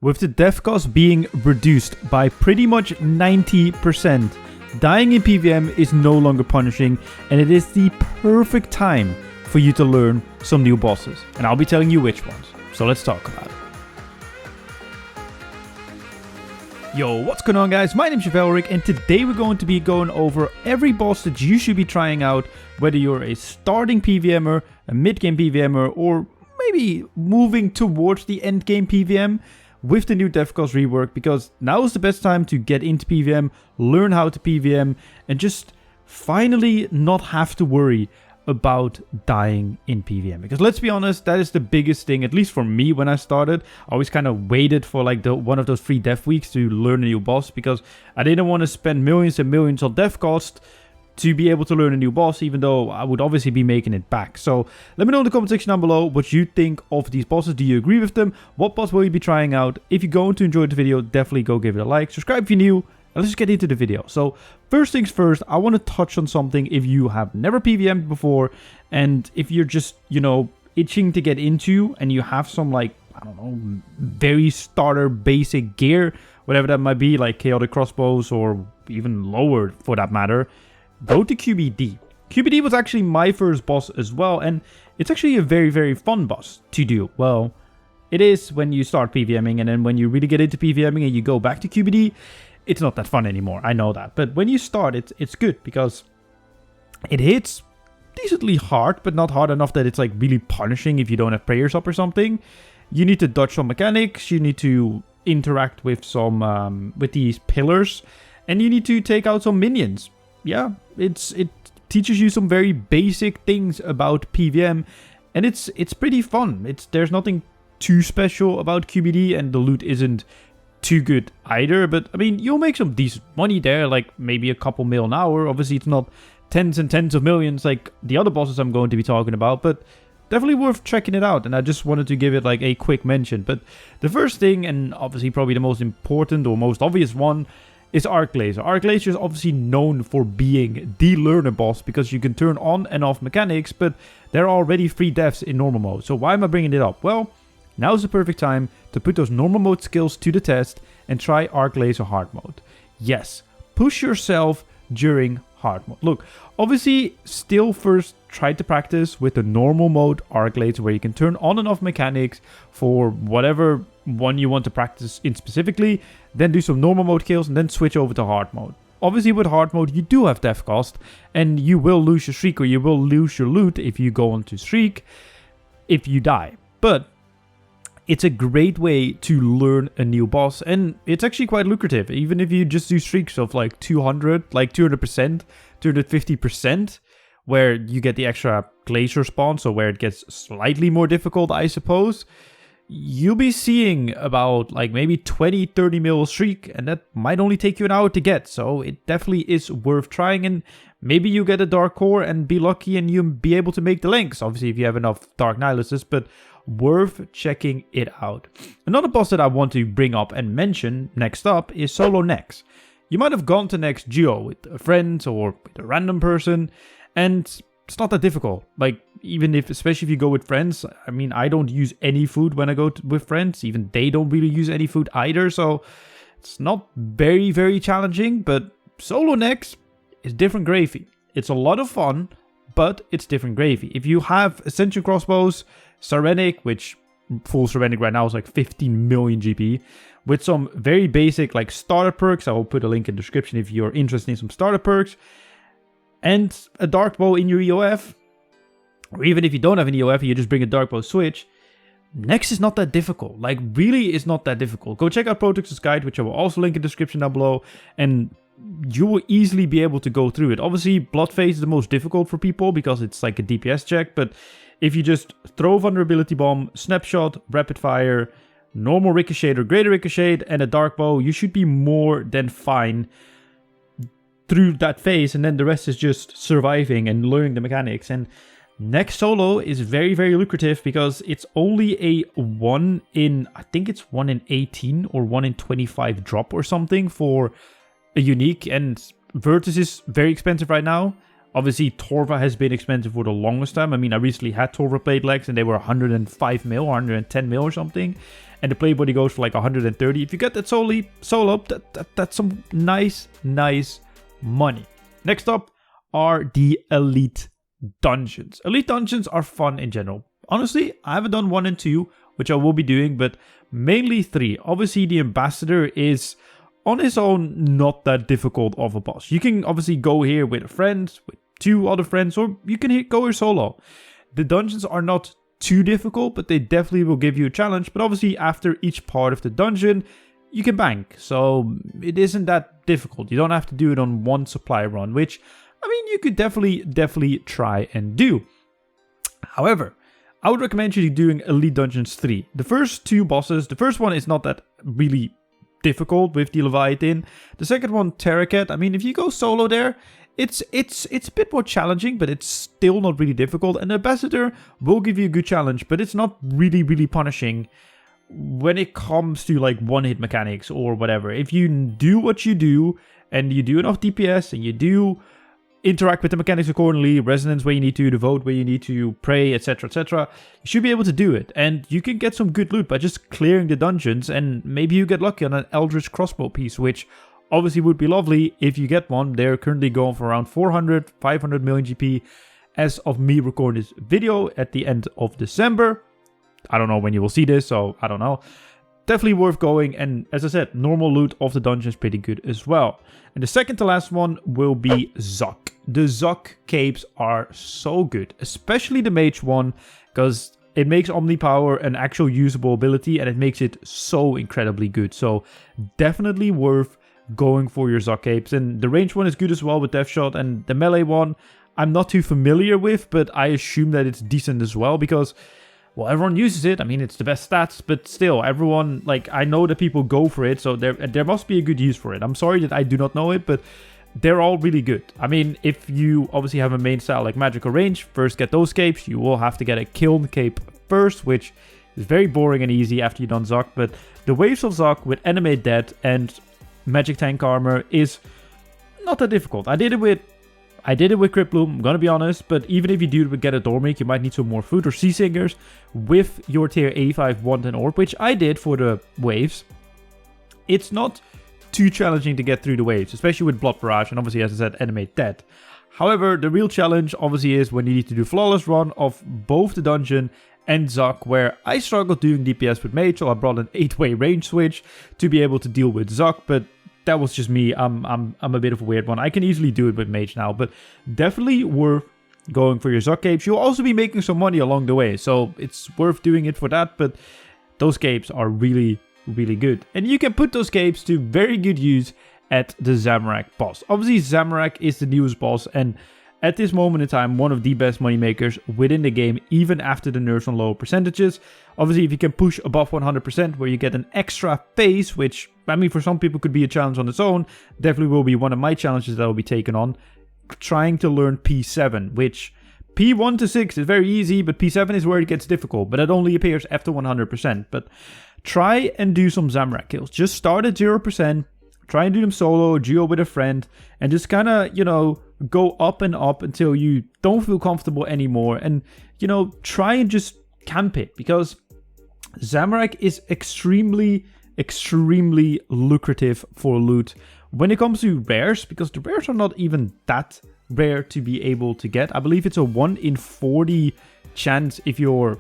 With the death cost being reduced by pretty much 90%, dying in PvM is no longer punishing, and it is the perfect time for you to learn some new bosses. And I'll be telling you which ones. So let's talk about it. Yo, what's going on guys? My name's Xamarack, and today we're going to be going over every boss that you should be trying out, whether you're a starting PvMer, a mid-game PvMer, or maybe moving towards the end-game PvM. With the new death cost rework, because now is the best time to get into PvM, learn how to PvM, and just finally not have to worry about dying in PvM. Because let's be honest, that is the biggest thing, at least for me when I started. I always kind of waited for like one of those free death weeks to learn a new boss, because I didn't want to spend millions and millions on death cost to be able to learn a new boss, even though I would obviously be making it back. So let me know in the comment section down below what you think of these bosses. Do you agree with them? What boss will you be trying out? If you're going to enjoy the video, definitely go give it a like. Subscribe if you're new, and let's just get into the video. So first things first, I want to touch on something if you have never PvM'd before, and if you're just, you know, itching to get into, and you have some like, I don't know, very starter basic gear, whatever that might be, like chaotic crossbows or even lower for that matter. Go to QBD. QBD was actually my first boss as well, and it's actually a very, very fun boss to do. Well, it is when you start PvMing, and then when you really get into PvMing and you go back to QBD, it's not that fun anymore. I know that. But when you start, it's good, because it hits decently hard, but not hard enough that it's like really punishing if you don't have prayers up or something. You need to dodge some mechanics, you need to interact with some, with these pillars, and you need to take out some minions. Yeah, it teaches you some very basic things about PvM, and it's pretty fun. There's nothing too special about QBD, and the loot isn't too good either, but I mean, you'll make some decent money there, like maybe a couple mil an hour. Obviously it's not tens and tens of millions like the other bosses I'm going to be talking about, but definitely worth checking it out. And I just wanted to give it like a quick mention. But the first thing, and obviously probably the most important or most obvious one, is Glacier. Glacier is obviously known for being the learner boss, because you can turn on and off mechanics, but there are already free deaths in normal mode. So why am I bringing it up? Well, now is the perfect time to put those normal mode skills to the test and try Glacier hard mode. Yes, push yourself during hard mode. Look, obviously still first try to practice with the normal mode Glacier, where you can turn on and off mechanics for whatever one you want to practice in specifically, then do some normal mode kills, and then switch over to hard mode. Obviously with hard mode you do have death cost, and you will lose your streak, or you will lose your loot if you go on to streak if you die. But it's a great way to learn a new boss, and it's actually quite lucrative. Even if you just do streaks of like 200, like 200%, 250%, where you get the extra Glacier spawn, so where it gets slightly more difficult, I suppose, you'll be seeing about like maybe 20-30 mil streak, and that might only take you an hour to get. So it definitely is worth trying, and maybe you get a dark core and be lucky and you'll be able to make the links, obviously if you have enough dark nihilists, but worth checking it out. Another boss that I want to bring up and mention next up is Solo Nex. You might have gone to Nex duo with a friend or with a random person, and it's not that difficult. Like, even if, especially if you go with friends, I mean, I don't use any food when I go with friends. Even they don't really use any food either. So it's not very, very challenging. But Solo Nex is different gravy. It's a lot of fun, but it's different gravy. If you have Ascension Crossbows, Sarenic, which full Sarenic right now is like 15 million GP, with some very basic like starter perks. I will put a link in the description if you're interested in some starter perks. And a dark bow in your EOF, or even if you don't have an EOF, you just bring a dark bow switch. Nex is not that difficult. Like, really is not that difficult. Go check out Protox's guide, which I will also link in the description down below, and you will easily be able to go through it. Obviously, Bloodface is the most difficult for people because it's like a DPS check, but if you just throw Vulnerability Bomb, Snapshot, Rapid Fire, normal Ricochet or Greater Ricochet, and a dark bow, you should be more than fine through that phase, and then the rest is just surviving and learning the mechanics. And Nex solo is very, very lucrative, because it's only a 1 in, I think it's 1 in 18 or 1 in 25 drop or something for a unique, and Virtus is very expensive right now. Obviously, Torva has been expensive for the longest time. I mean, I recently had Torva blade legs and they were 105 mil, 110 mil or something. And the plate body goes for like 130. If you get that solo, that's some nice money. Next up are the Elite Dungeons. Elite Dungeons are fun in general. Honestly, I haven't done 1 and 2, which I will be doing, but mainly 3. Obviously, the Ambassador is on his own not that difficult of a boss. You can obviously go here with a friend, with 2 other friends, or you can go here solo. The dungeons are not too difficult, but they definitely will give you a challenge. But obviously, after each part of the dungeon, you can bank. So it isn't that difficult. You don't have to do it on one supply run, which, I mean, you could definitely try and do. However, I would recommend you doing Elite Dungeons 3. The first 2 bosses, the first one is not that really difficult with the Leviathan. The second one, Terracat, I mean, if you go solo there, it's a bit more challenging, but it's still not really difficult. And the Ambassador will give you a good challenge, but it's not really punishing when it comes to like one-hit mechanics or whatever. If you do what you do, and you do enough DPS, and you do interact with the mechanics accordingly, resonance where you need to, devote where you need to, pray, etc, you should be able to do it. And you can get some good loot by just clearing the dungeons, and maybe you get lucky on an Eldritch crossbow piece, which obviously would be lovely if you get one. They're currently going for around 500 million GP as of me recording this video at the end of December. I don't know when you will see this, so I don't know. Definitely worth going, and as I said, normal loot of the dungeon is pretty good as well. And the second to last one will be Zuck. The Zuck capes are so good, especially the mage one, because it makes Omni Power an actual usable ability, and it makes it so incredibly good. So definitely worth going for your Zuck capes. And the range one is good as well with Death Shot, and the melee one I'm not too familiar with, but I assume that it's decent as well, because, well, everyone uses it. I mean, it's the best stats, but still, everyone, like, I know that people go for it, so there must be a good use for it. I'm sorry that I do not know it, but they're all really good. I mean, if you obviously have a main style like magical range, first get those capes. You will have to get a kiln cape first, which is very boring and easy after you've done Zuck, but the waves of Zuck with Animate Dead and Magic Tank Armor is not that difficult. I did it with Crypt Bloom, I'm gonna be honest, but even if you do it with Get a Dormic, you might need some more food or Sea Singers with your tier 85 Wand and Orb, which I did for the waves. It's not too challenging to get through the waves, especially with Blood Barrage, and obviously, as I said, Animate Dead. However, the real challenge obviously is when you need to do Flawless Run of both the dungeon and Zuck, where I struggled doing DPS with Mage, so I brought an 8-way range switch to be able to deal with Zuck, but that was just me. I'm a bit of a weird one. I can easily do it with Mage now, but definitely worth going for your Zuck capes. You'll also be making some money along the way, so it's worth doing it for that, but those capes are really good. And you can put those capes to very good use at the Xamarack boss. Obviously, Xamarack is the newest boss, and at this moment in time, one of the best money makers within the game, even after the nerfs on lower percentages. Obviously, if you can push above 100%, where you get an extra phase, which, I mean, for some people could be a challenge on its own, definitely will be one of my challenges that I will be taking on, trying to learn P7, which P1 to 6 is very easy, but P7 is where it gets difficult, but it only appears after 100%. But try and do some Xamarack kills. Just start at 0%, try and do them solo, duo with a friend, and just kind of, you know, go up and up until you don't feel comfortable anymore, and, you know, try and just camp it, because Xamarack is extremely lucrative for loot when it comes to rares, because the rares are not even that rare to be able to get. I believe it's a 1 in 40 chance if you're,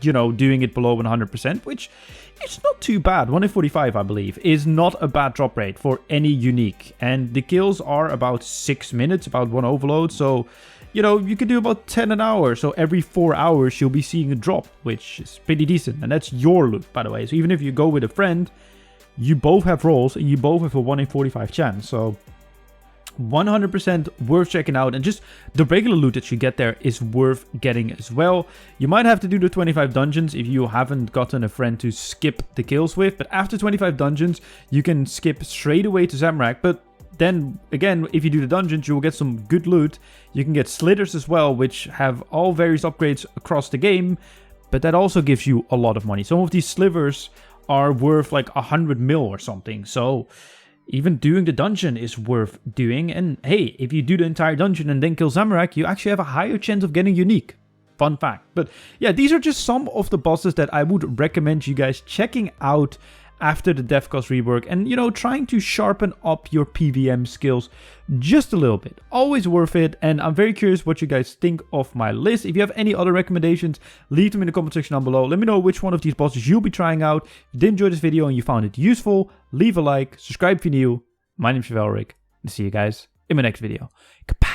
you know, doing it below 100%, which it's not too bad. 1 in 45, I believe, is not a bad drop rate for any unique. And the kills are about 6 minutes, about 1 overload. So, you know, you can do about 10 an hour. So every 4 hours, you'll be seeing a drop, which is pretty decent. And that's your loot, by the way. So even if you go with a friend, you both have rolls and you both have a 1 in 45 chance. So 100% worth checking out, and just the regular loot that you get there is worth getting as well. You might have to do the 25 dungeons if you haven't gotten a friend to skip the kills with, but after 25 dungeons you can skip straight away to Xamarack. But then again, if you do the dungeons, you will get some good loot. You can get slitters as well, which have all various upgrades across the game, but that also gives you a lot of money. Some of these slivers are worth like 100 mil or something, so Even doing the dungeon is worth doing, and hey, if you do the entire dungeon and then kill Xamarack, you actually have a higher chance of getting unique. Fun fact. But yeah, these are just some of the bosses that I would recommend you guys checking out after the dev cost rework and, you know, trying to sharpen up your PVM skills just a little bit. Always worth it, and I'm very curious what you guys think of my list. If you have any other recommendations, leave them in the comment section down below. Let me know which one of these bosses you'll be trying out. If you did enjoy this video and you found it useful, leave a like, subscribe if you're new. My name's Xamarack, and see you guys in my next video. Goodbye.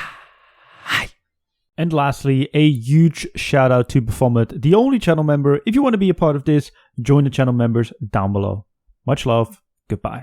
And lastly, a huge shout out to Baphomet, the only channel member. If you want to be a part of this, join the channel members down below. Much love. Goodbye.